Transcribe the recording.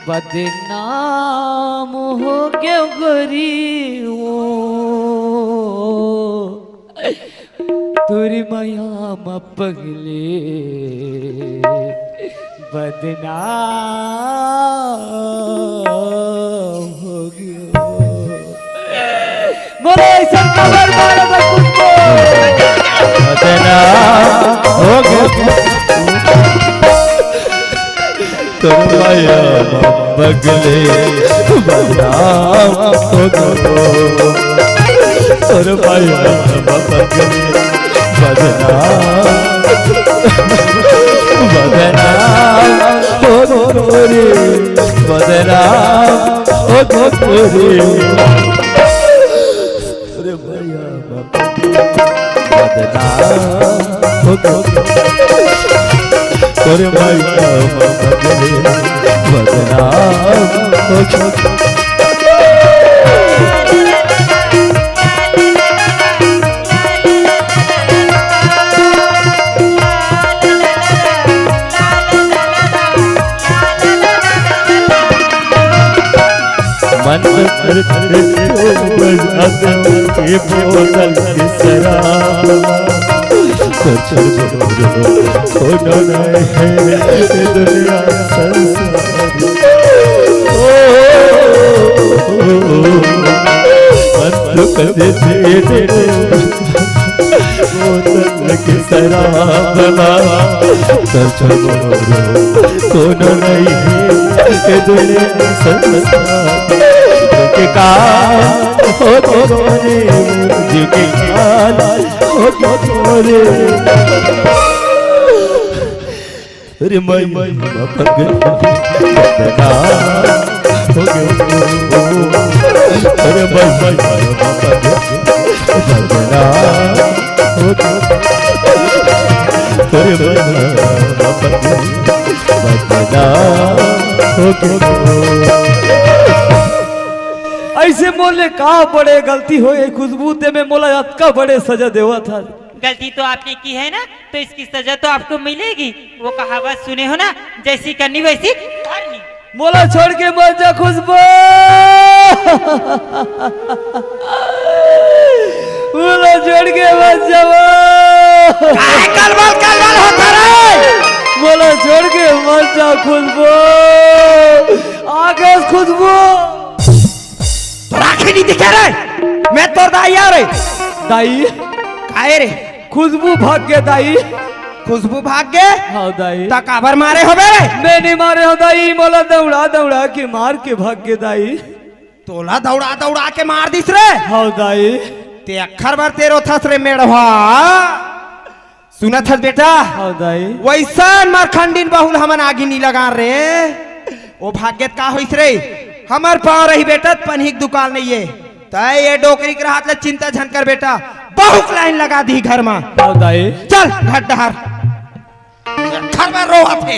बदनाम हो गया गरीब तुरी माया में पगले बदनाम हो गया। बोले सरकार बदनाम हो गया तुरी माया में पगले बदनाम हो गया तुरी माया में पगले बदनाम हो गोरी बदनाम हो गोरी अरे भैया बदनाम हो गोरी अरे भैया बदनाम हो गोरी मन के बोतल के शराब होना है दुनिया संसार बोतल के शराब होना नहीं है दुनिया संसार के काल हो गोरे जिनके काल हो गोरे अरे मैं पगल बदनाम हो गया अरे मैं पगल बदनाम हो गया अरे मैं पगल बदनाम हो गया। ऐसे मोले का बड़े गलती हो खुशबू ते में मोला अतका बड़े सजा देवा था। गलती तो आपने की है ना तो इसकी सजा तो आपको मिलेगी। वो कहावत सुने हो ना, जैसी करनी वैसी करनी। मोला छोड़ के मत जा खुशबू मोला छोड़ के मत जा कलवल कलवल होता रहे। मोला छोड़ के मत जा खुशबू आगे खुशबू राखी नहीं दिखे रे। मैं तो दाई आ रे दाई काहे रे खुशबू भाग गए दाई। खुशबू भाग गए हाँ दाई तकाबर मारे हो बे। मैं नहीं मारे हो दाई मोला दौड़ा दौड़ा के मार के भाग गए दाई। तोला दौड़ा दौड़ा के मार दिस रे। हाँ दाई ते अखर बार तेरो थस रे मेढ़वा सुना थस बेटा। हाँ दाई वैसा मारखंडीन बहुल हमन आगे नहीं लगा रे। वो भाग्यत का होइस रे हमार पाँव रही बेटा पन्हिक दुकान नहीं है तय ये डोकरी के हाथ ले चिंता झनकर बेटा बहुत लाइन लगा दी घर में। दाई चल घर डहर घर में रो आते